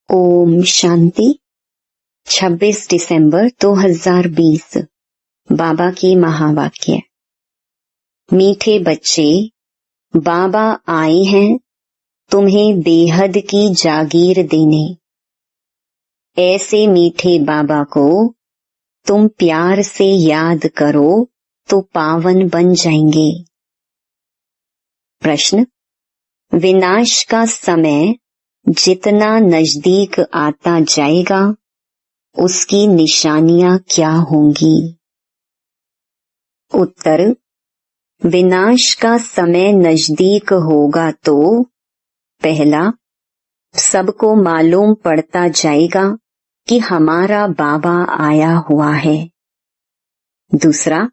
ओम शांति। 26 दिसंबर 2020 बाबा की महावाक्य। मीठे बच्चे, बाबा आए हैं तुम्हें बेहद की जागीर देने। ऐसे मीठे बाबा को तुम प्यार से याद करो तो पावन बन जाएंगे। प्रश्न: विनाश का समय जितना नजदीक आता जाएगा उसकी निशानियां क्या होंगी? उत्तर: विनाश का समय नजदीक होगा तो पहला, सबको मालूम पड़ता जाएगा कि हमारा बाबा आया हुआ है। दूसरा,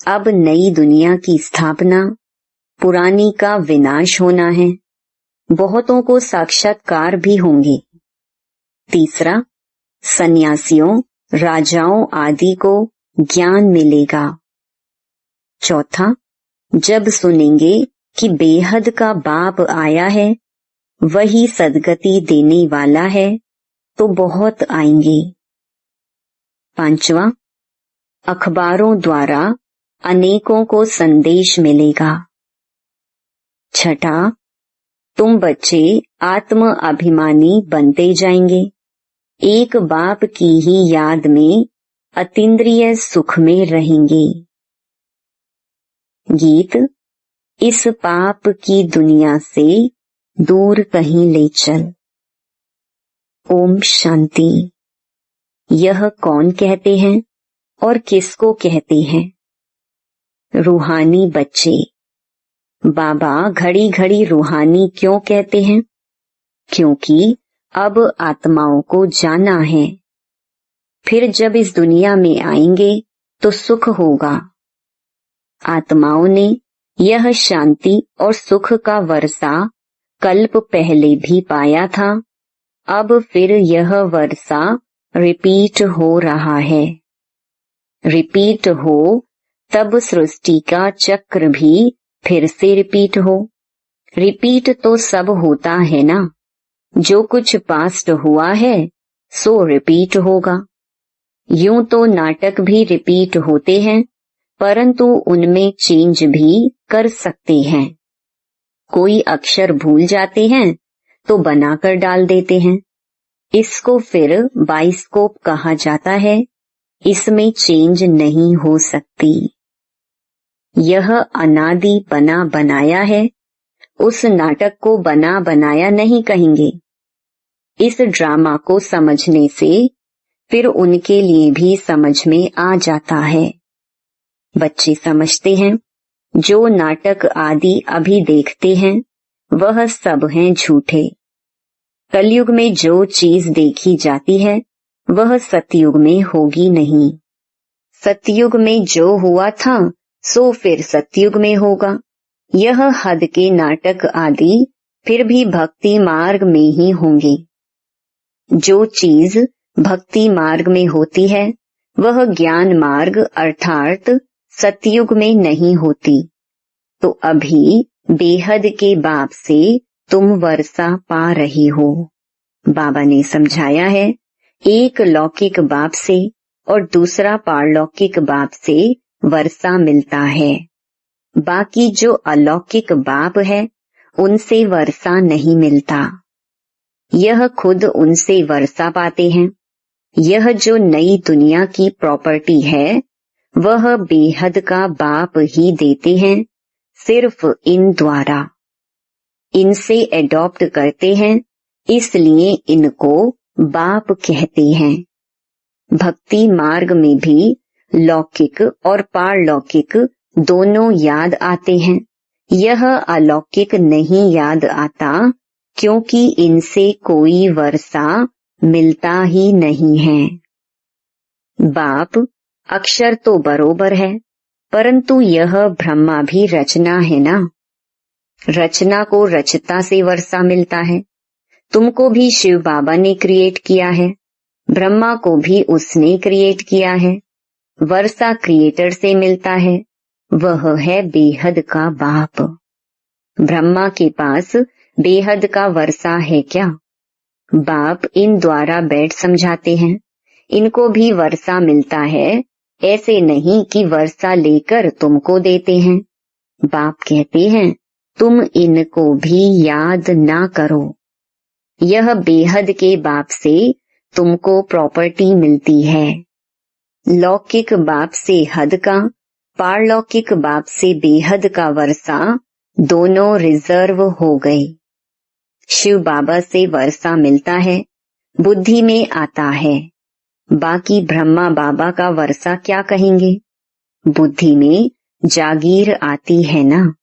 अब नई दुनिया की स्थापना, पुरानी का विनाश होना है। बहुतों को साक्षात्कार भी होंगे। तीसरा, सन्यासियों, राजाओं आदि को ज्ञान मिलेगा। चौथा, जब सुनेंगे कि बेहद का बाप आया है, वही सद्गति देने वाला है, तो बहुत आएंगे। पांचवा, अखबारों द्वारा अनेकों को संदेश मिलेगा। छठा, तुम बच्चे आत्म अभिमानी बनते जाएंगे। एक बाप की ही याद में अतीन्द्रिय सुख में रहेंगे। गीत: इस पाप की दुनिया से दूर कहीं ले चल। ओम शांति। यह कौन कहते हैं और किसको कहते हैं? रूहानी बच्चे। बाबा घड़ी घड़ी रूहानी क्यों कहते हैं? क्योंकि अब आत्माओं को जाना है। फिर जब इस दुनिया में आएंगे तो सुख होगा। आत्माओं ने यह शांति और सुख का वर्षा कल्प पहले भी पाया था। अब फिर यह वर्षा रिपीट हो रहा है। रिपीट हो तब सृष्टि का चक्र भी फिर से रिपीट हो। रिपीट तो सब होता है ना। जो कुछ पास्ट हुआ है सो रिपीट होगा। यूं तो नाटक भी रिपीट होते हैं, परंतु उनमें चेंज भी कर सकते हैं। कोई अक्षर भूल जाते हैं तो बनाकर डाल देते हैं। इसको फिर बाइस्कोप कहा जाता है। इसमें चेंज नहीं हो सकती। यह अनादि बना बनाया है। उस नाटक को बना बनाया नहीं कहेंगे। इस ड्रामा को समझने से फिर उनके लिए भी समझ में आ जाता है। बच्चे समझते हैं जो नाटक आदि अभी देखते हैं वह सब हैं झूठे। कलयुग में जो चीज देखी जाती है वह सतयुग में होगी नहीं। सतयुग में जो हुआ था सो फिर सतयुग में होगा। यह हद के नाटक आदि फिर भी भक्ति मार्ग में ही होंगे। जो चीज भक्ति मार्ग में होती है वह ज्ञान मार्ग अर्थात सतयुग में नहीं होती। तो अभी बेहद के बाप से तुम वर्षा पा रही हो। बाबा ने समझाया है, एक लौकिक बाप से और दूसरा पारलौकिक बाप से वर्षा मिलता है। बाकी जो अलौकिक बाप है उनसे वर्षा नहीं मिलता। यह खुद उनसे वर्षा पाते हैं। यह जो नई दुनिया की प्रॉपर्टी है वह बेहद का बाप ही देते हैं, सिर्फ इन द्वारा। इनसे एडॉप्ट करते हैं, इसलिए इनको बाप कहते हैं। भक्ति मार्ग में भी लौकिक और पारलौकिक दोनों याद आते हैं। यह अलौकिक नहीं याद आता क्योंकि इनसे कोई वर्षा मिलता ही नहीं है। बाप अक्षर तो बरोबर है, परंतु यह ब्रह्मा भी रचना है ना। रचना को रचता से वर्षा मिलता है। तुमको भी शिव बाबा ने क्रिएट किया है। ब्रह्मा को भी उसने क्रिएट किया है। वर्षा क्रिएटर से मिलता है। वह है बेहद का बाप। ब्रह्मा के पास बेहद का वर्षा है क्या? बाप इन द्वारा बैठ समझाते हैं, इनको भी वर्षा मिलता है, ऐसे नहीं कि वर्षा लेकर तुमको देते हैं। बाप कहते हैं तुम इनको भी याद ना करो। यह बेहद के बाप से तुमको प्रॉपर्टी मिलती है। लौकिक बाप से हद का, पारलौकिक बाप से बेहद का वर्षा दोनों रिजर्व हो गए। शिव बाबा से वर्षा मिलता है, बुद्धि में आता है। बाकी ब्रह्मा बाबा का वर्षा क्या कहेंगे? बुद्धि में जागीर आती है ना।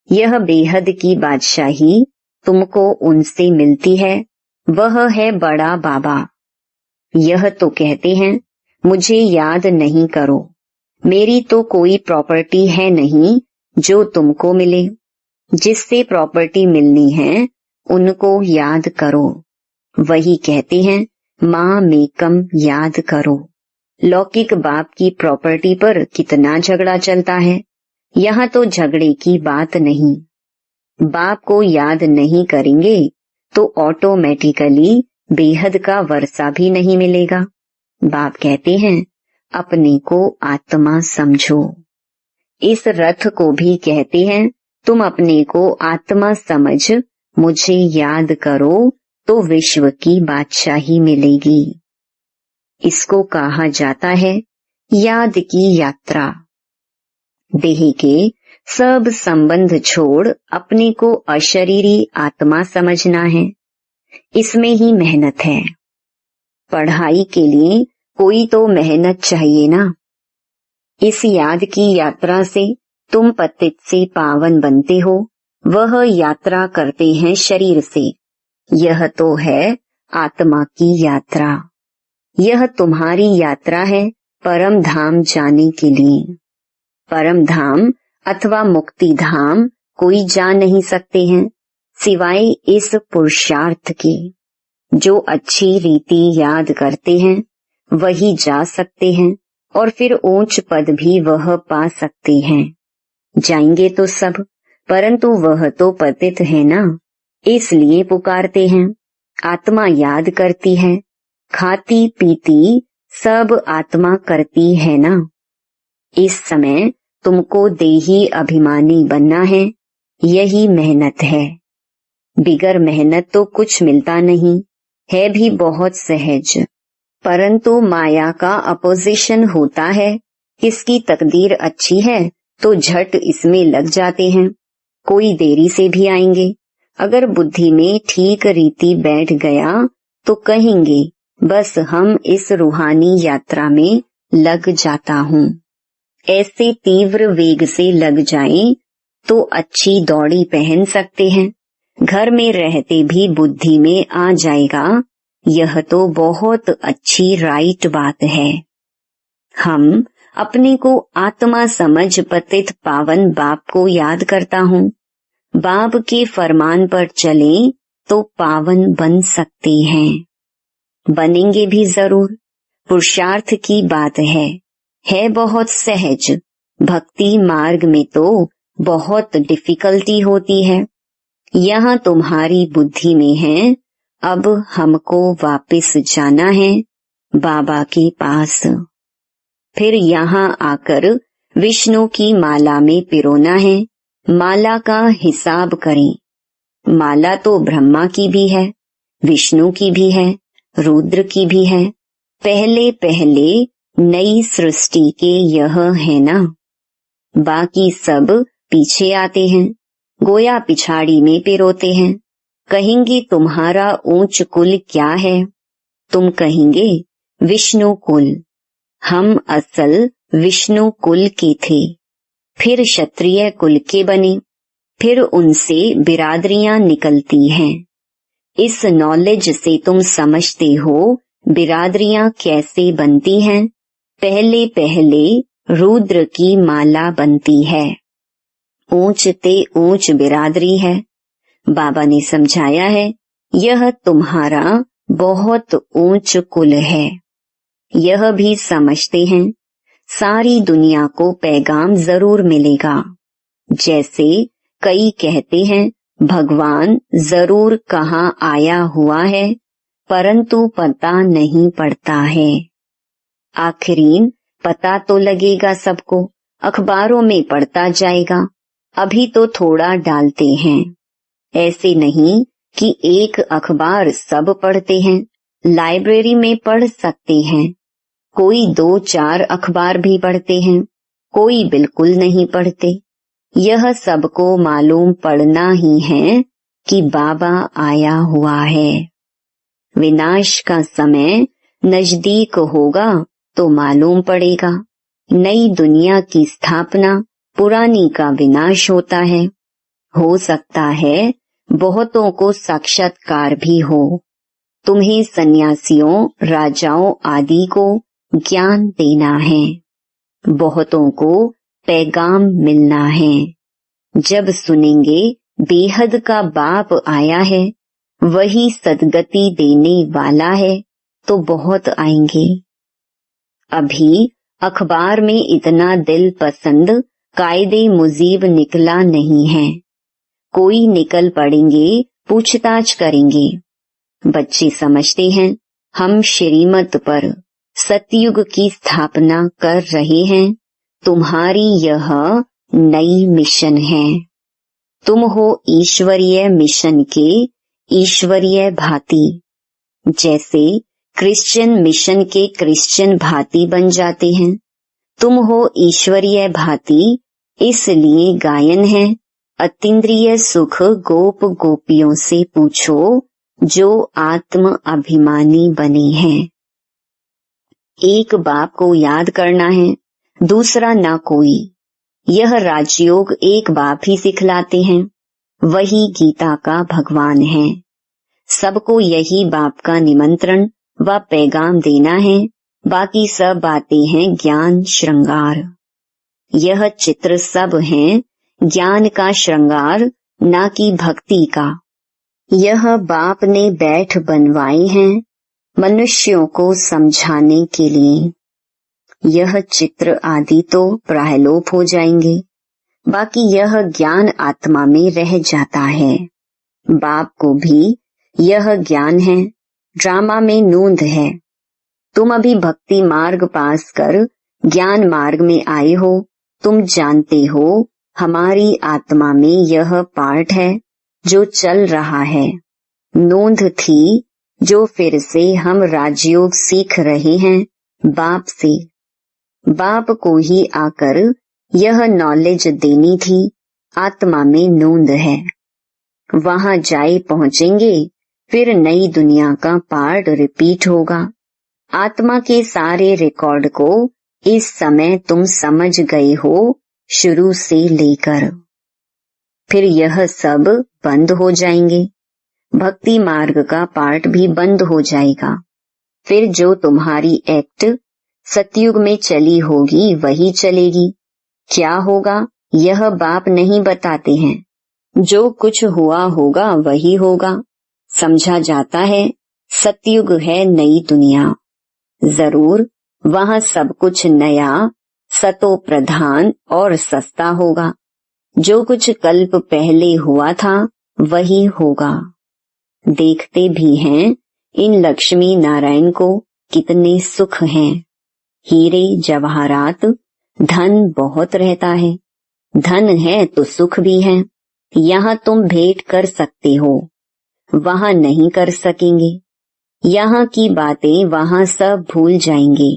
यह बेहद की बादशाही तुमको उनसे मिलती है, वह है बड़ा बाबा। यह तो कहते हैं मुझे याद नहीं करो, मेरी तो कोई प्रॉपर्टी है नहीं जो तुमको मिले। जिससे प्रॉपर्टी मिलनी है उनको याद करो। वही कहते हैं माँ मेकम याद करो। लौकिक बाप की प्रॉपर्टी पर कितना झगड़ा चलता है, यहाँ तो झगड़े की बात नहीं। बाप को याद नहीं करेंगे तो ऑटोमेटिकली बेहद का वर्षा भी नहीं मिलेगा। बाप कहते हैं अपने को आत्मा समझो। इस रथ को भी कहते हैं तुम अपने को आत्मा समझ मुझे याद करो तो विश्व की बादशाही मिलेगी। इसको कहा जाता है याद की यात्रा। देह के सब संबंध छोड़ अपने को अशरीरी आत्मा समझना है, इसमें ही मेहनत है। पढ़ाई के लिए कोई तो मेहनत चाहिए ना। इस याद की यात्रा से तुम पतित से पावन बनते हो, वह यात्रा करते हैं शरीर से। यह तो है आत्मा की यात्रा। यह तुम्हारी यात्रा है परम धाम जाने के लिए। परम धाम अथवा मुक्ति धाम कोई जा नहीं सकते हैं सिवाय इस पुरुषार्थ के। जो अच्छी रीति याद करते हैं वही जा सकते हैं और फिर ऊंच पद भी वह पा सकते हैं। जाएंगे तो सब, परंतु वह तो पतित है ना, इसलिए पुकारते हैं। आत्मा याद करती है, खाती पीती सब आत्मा करती है ना। इस समय तुमको देही अभिमानी बनना है, यही मेहनत है। बिगर मेहनत तो कुछ मिलता नहीं है, भी बहुत सहज। परंतु माया का अपोजिशन होता है। किसकी तकदीर अच्छी है तो झट इसमें लग जाते हैं, कोई देरी से भी आएंगे। अगर बुद्धि में ठीक रीति बैठ गया तो कहेंगे बस हम इस रूहानी यात्रा में लग जाता हूँ। ऐसे तीव्र वेग से लग जाएं तो अच्छी दौड़ी पहन सकते हैं, घर में रहते भी बुद्धि में आ जाएगा। यह तो बहुत अच्छी राइट बात है। हम अपने को आत्मा समझ पतित पावन बाप को याद करता हूँ। बाप के फरमान पर चलें तो पावन बन सकते हैं, बनेंगे भी जरूर। पुरुषार्थ की बात है बहुत सहज। भक्ति मार्ग में तो बहुत डिफिकल्टी होती है। यहाँ तुम्हारी बुद्धि में है अब हमको वापस जाना है बाबा के पास। फिर यहाँ आकर विष्णु की माला में पिरोना है। माला का हिसाब करें। माला तो ब्रह्मा की भी है, विष्णु की भी है, रुद्र की भी है। पहले पहले नई सृष्टि के यह है ना, बाकी सब पीछे आते हैं, गोया पिछाड़ी में पिरोते हैं। कहेंगे तुम्हारा ऊंच कुल क्या है? तुम कहेंगे विष्णु कुल। हम असल विष्णु कुल के थे, फिर क्षत्रिय कुल के बने, फिर उनसे बिरादरियां निकलती हैं। इस नॉलेज से तुम समझते हो बिरादरियां कैसे बनती हैं। पहले पहले रुद्र की माला बनती है, ऊंच ते ऊंच बिरादरी है। बाबा ने समझाया है यह तुम्हारा बहुत ऊंच कुल है। यह भी समझते हैं सारी दुनिया को पैगाम जरूर मिलेगा। जैसे कई कहते हैं भगवान जरूर कहाँ आया हुआ है, परंतु पता नहीं पड़ता है। आखिरीन पता तो लगेगा सबको, अखबारों में पढ़ता जाएगा। अभी तो थोड़ा डालते हैं। ऐसे नहीं कि एक अखबार सब पढ़ते हैं, लाइब्रेरी में पढ़ सकते हैं। कोई 2-4 अखबार भी पढ़ते हैं, कोई बिल्कुल नहीं पढ़ते। यह सबको मालूम पड़ना ही है कि बाबा आया हुआ है। विनाश का समय नजदीक होगा तो मालूम पड़ेगा। नई दुनिया की स्थापना, पुरानी का विनाश होता है। हो सकता है बहुतों को साक्षात्कार भी हो। तुम्हें सन्यासियों, राजाओं आदि को ज्ञान देना है। बहुतों को पैगाम मिलना है। जब सुनेंगे बेहद का बाप आया है, वही सद्गति देने वाला है, तो बहुत आएंगे। अभी अखबार में इतना दिल पसंद कायदे मुजीब निकला नहीं है। कोई निकल पड़ेंगे, पूछताछ करेंगे। बच्चे समझते हैं हम श्रीमत पर सतयुग की स्थापना कर रहे हैं। तुम्हारी यह नई मिशन है। तुम हो ईश्वरीय मिशन के ईश्वरीय भांति। जैसे क्रिश्चियन मिशन के क्रिश्चियन भांति बन जाते हैं, तुम हो ईश्वरीय भांति। इसलिए गायन है, अतीन्द्रिय सुख गोप गोपियों से पूछो, जो आत्म अभिमानी बने हैं। एक बाप को याद करना है, दूसरा ना कोई। यह राजयोग एक बाप ही सिखलाते हैं। वही गीता का भगवान है। सबको यही बाप का निमंत्रण व पैगाम देना है। बाकी सब बातें हैं ज्ञान श्रृंगार। यह चित्र सब हैं ज्ञान का श्रृंगार, ना कि भक्ति का। यह बाप ने बैठ बनवाए हैं मनुष्यों को समझाने के लिए। यह चित्र आदि तो प्रायलोप हो जाएंगे, बाकी यह ज्ञान आत्मा में रह जाता है। बाप को भी यह ज्ञान है, ड्रामा में नूंद है। तुम अभी भक्ति मार्ग पास कर ज्ञान मार्ग में आए हो। तुम जानते हो हमारी आत्मा में यह पार्ट है जो चल रहा है। नोंद थी जो फिर से हम राजयोग सीख रहे हैं बाप से। बाप को ही आकर यह नॉलेज देनी थी। आत्मा में नोंद है। वहां जाए पहुंचेंगे, फिर नई दुनिया का पार्ट रिपीट होगा। आत्मा के सारे रिकॉर्ड को इस समय तुम समझ गए हो, शुरू से लेकर। फिर यह सब बंद हो जाएंगे। भक्ति मार्ग का पार्ट भी बंद हो जाएगा। फिर जो तुम्हारी एक्ट सतयुग में चली होगी वही चलेगी। क्या होगा यह बाप नहीं बताते हैं। जो कुछ हुआ होगा वही होगा। समझा जाता है सतयुग है नई दुनिया। जरूर वहां सब कुछ नया, सतो प्रधान और सस्ता होगा। जो कुछ कल्प पहले हुआ था वही होगा। देखते भी हैं इन लक्ष्मी नारायण को कितने सुख हैं। हीरे जवाहरात, धन बहुत रहता है। धन है तो सुख भी है। यहाँ तुम भेंट कर सकते हो, वहां नहीं कर सकेंगे। यहाँ की बातें वहां सब भूल जाएंगे।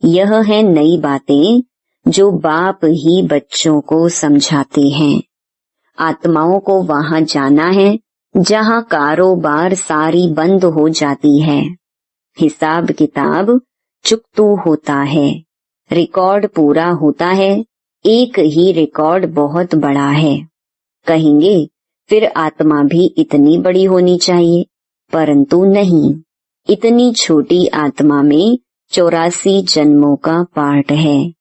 यह है नई बातें जो बाप ही बच्चों को समझाते हैं। आत्माओं को वहां जाना है जहां कारोबार सारी बंद हो जाती है। हिसाब किताब चुकतू होता है। रिकॉर्ड पूरा होता है। एक ही रिकॉर्ड बहुत बड़ा है। कहेंगे फिर आत्मा भी इतनी बड़ी होनी चाहिए, परंतु नहीं। इतनी छोटी आत्मा में 84 जन्मों का पार्ट है।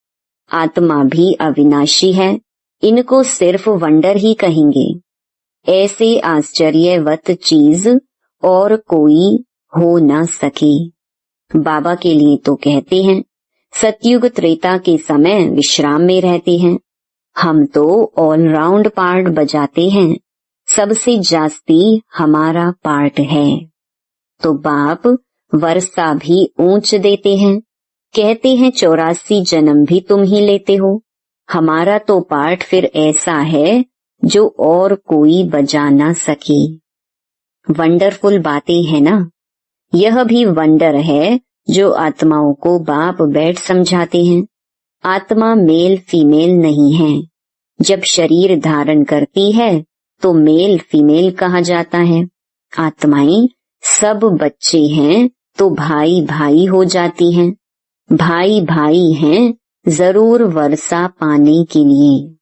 आत्मा भी अविनाशी है। इनको सिर्फ वंडर ही कहेंगे। ऐसे आश्चर्यवत चीज और कोई हो न सके। बाबा के लिए तो कहते हैं सतयुग त्रेता के समय विश्राम में रहते हैं। हम तो ऑलराउंड पार्ट बजाते हैं। सबसे जास्ती हमारा पार्ट है। तो बाप वर्षा भी ऊंच देते हैं, कहते हैं 84 जन्म भी तुम ही लेते हो। हमारा तो पाठ फिर ऐसा है जो और कोई बजा ना सके। वंडरफुल बातें है ना। यह भी वंडर है जो आत्माओं को बाप बैठ समझाते हैं। आत्मा मेल फीमेल नहीं है। जब शरीर धारण करती है तो मेल फीमेल कहा जाता है। आत्माएं सब बच्चे हैं तो भाई भाई हो जाती हैं। भाई भाई हैं जरूर वर्षा पाने के लिए।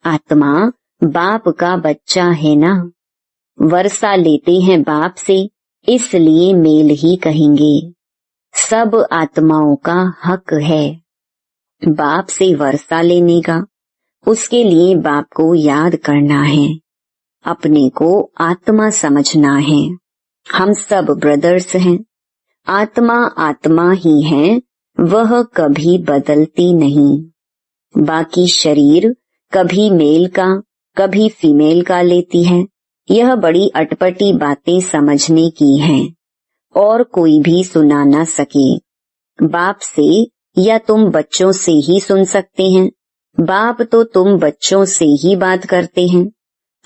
आत्मा बाप का बच्चा है ना। वर्षा लेते हैं बाप से, इसलिए मेल ही कहेंगे। सब आत्माओं का हक है बाप से वर्षा लेने का। उसके लिए बाप को याद करना है, अपने को आत्मा समझना है। हम सब ब्रदर्स हैं। आत्मा आत्मा ही है, वह कभी बदलती नहीं। बाकी शरीर कभी मेल का कभी फीमेल का लेती है। यह बड़ी अटपटी बातें समझने की हैं और कोई भी सुना ना सके। बाप से या तुम बच्चों से ही सुन सकते हैं। बाप तो तुम बच्चों से ही बात करते हैं।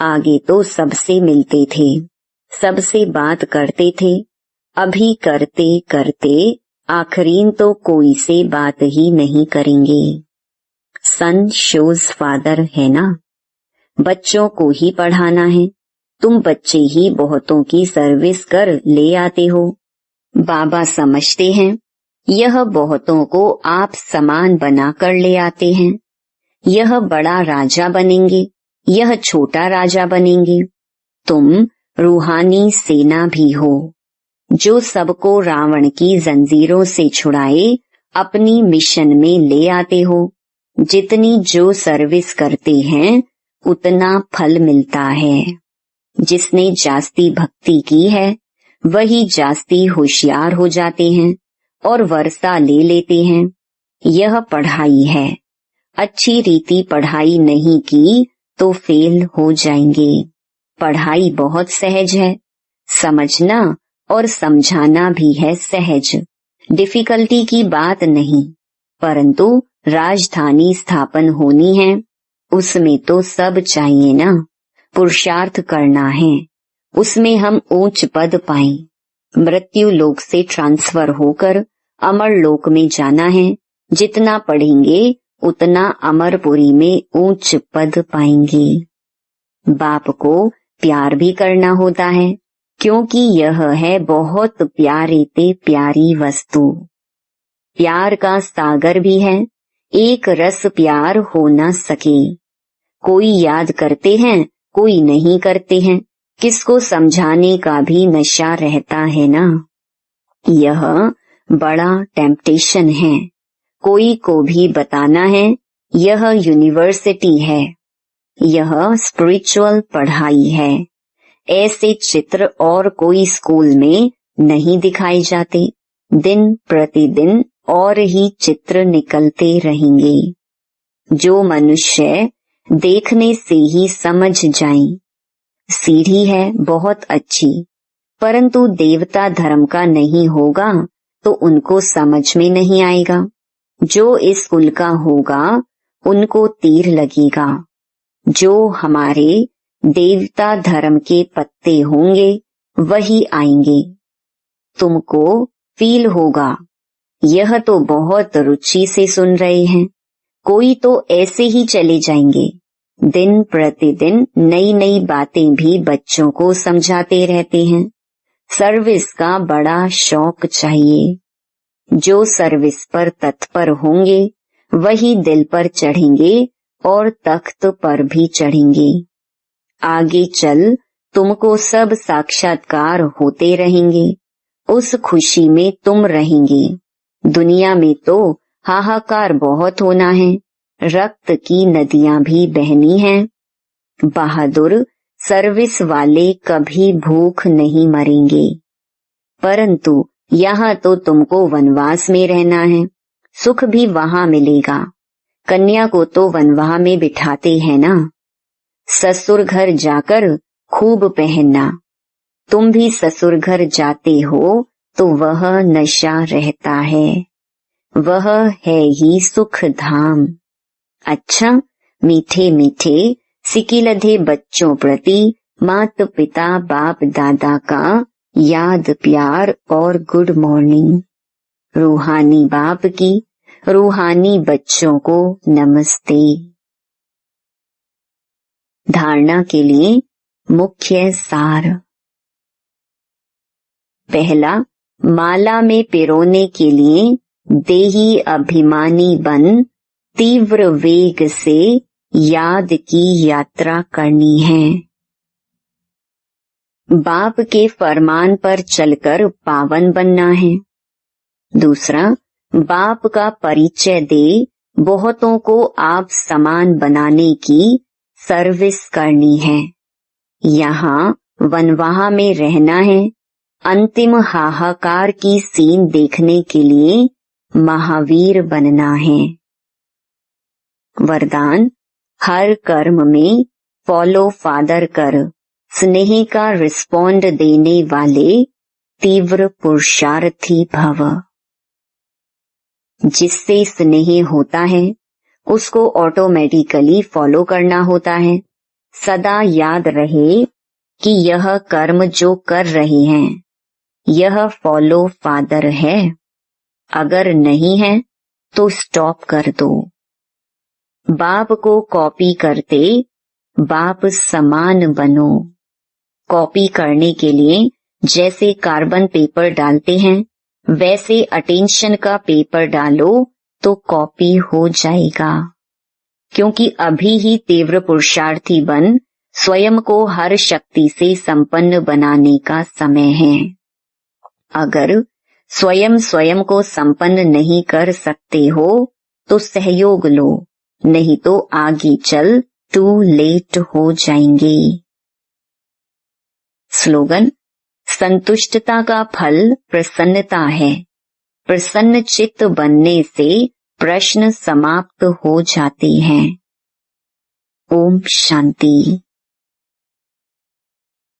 आगे तो सबसे मिलते थे, सबसे बात करते थे। अभी करते करते आखिरीन तो कोई से बात ही नहीं करेंगे। सन शोज फादर है ना। बच्चों को ही पढ़ाना है। तुम बच्चे ही बहुतों की सर्विस कर ले आते हो। बाबा समझते हैं यह बहुतों को आप समान बना कर ले आते हैं। यह बड़ा राजा बनेंगे, यह छोटा राजा बनेंगे। तुम रूहानी सेना भी हो जो सबको रावण की जंजीरों से छुड़ाए अपनी मिशन में ले आते हो। जितनी जो सर्विस करते हैं उतना फल मिलता है। जिसने जास्ती भक्ति की है वही जास्ती होशियार हो जाते हैं और वर्षा ले लेते हैं। यह पढ़ाई है। अच्छी रीति पढ़ाई नहीं की तो फेल हो जाएंगे। पढ़ाई बहुत सहज है, समझना और समझाना भी है सहज। डिफिकल्टी की बात नहीं, परंतु राजधानी स्थापन होनी है, उसमें तो सब चाहिए ना। पुरुषार्थ करना है, उसमें हम ऊंच पद पाएं। मृत्यु लोक से ट्रांसफर होकर अमर लोक में जाना है। जितना पढ़ेंगे उतना अमरपुरी में ऊंच पद पाएंगे। बाप को प्यार भी करना होता है, क्योंकि यह है बहुत प्यारे ते प्यारी वस्तु। प्यार का सागर भी है, एक रस प्यार हो न सके। कोई याद करते हैं, कोई नहीं करते हैं। किसको समझाने का भी नशा रहता है ना। यह बड़ा टेम्पटेशन है। कोई को भी बताना है यह यूनिवर्सिटी है, यह स्पिरिचुअल पढ़ाई है। ऐसे चित्र और कोई स्कूल में नहीं दिखाए जाते। दिन प्रतिदिन और ही चित्र निकलते रहेंगे। जो मनुष्य देखने से ही समझ जाएं। सीढ़ी है बहुत अच्छी, परंतु देवता धर्म का नहीं होगा तो उनको समझ में नहीं आएगा। जो इस कुल का होगा उनको तीर लगेगा। जो हमारे देवता धर्म के पत्ते होंगे वही आएंगे। तुमको फील होगा यह तो बहुत रुचि से सुन रहे हैं। कोई तो ऐसे ही चले जाएंगे। दिन प्रतिदिन नई नई बातें भी बच्चों को समझाते रहते हैं। सर्विस का बड़ा शौक चाहिए। जो सर्विस पर तत्पर होंगे वही दिल पर चढ़ेंगे और तख्त पर भी चढ़ेंगे। आगे चल तुमको सब साक्षात्कार होते रहेंगे। उस खुशी में तुम रहेंगे। दुनिया में तो हाहाकार बहुत होना है, रक्त की नदियां भी बहनी हैं। बहादुर सर्विस वाले कभी भूख नहीं मरेंगे। परंतु यहाँ तो तुमको वनवास में रहना है, सुख भी वहाँ मिलेगा। कन्या को तो वनवाह में बिठाते हैं ना। ससुर घर जाकर खूब पहनना, तुम भी ससुर घर जाते हो तो वह नशा रहता है, वह है ही सुख धाम। अच्छा, मीठे मीठे सिकिलधे बच्चों प्रति माता पिता बाप दादा का याद प्यार और गुड मॉर्निंग। रूहानी बाप की रूहानी बच्चों को नमस्ते। धारणा के लिए मुख्य सार। पहला, माला में पिरोने के लिए देही अभिमानी बन तीव्र वेग से याद की यात्रा करनी है। बाप के फरमान पर चलकर पावन बनना है। दूसरा, बाप का परिचय दे बहुतों को आप समान बनाने की सर्विस करनी है। यहाँ वनवाह में रहना है। अंतिम हाहाकार की सीन देखने के लिए महावीर बनना है। वरदान, हर कर्म में फॉलो फादर कर स्नेह का रिस्पॉन्ड देने वाले तीव्र पुरुषार्थी भव। जिससे स्नेह होता है उसको ऑटोमेटिकली फॉलो करना होता है। सदा याद रहे कि यह कर्म जो कर रहे हैं यह फॉलो फादर है। अगर नहीं है तो स्टॉप कर दो। बाप को कॉपी करते बाप समान बनो। कॉपी करने के लिए जैसे कार्बन पेपर डालते हैं वैसे अटेंशन का पेपर डालो तो कॉपी हो जाएगा। क्योंकि अभी ही तीव्र पुरुषार्थी बन स्वयं को हर शक्ति से संपन्न बनाने का समय है। अगर स्वयं को संपन्न नहीं कर सकते हो तो सहयोग लो, नहीं तो आगे चल टू लेट हो जाएंगे। स्लोगन, संतुष्टता का फल प्रसन्नता है। प्रसन्न चित्त बनने से प्रश्न समाप्त हो जाते हैं। ओम शांति।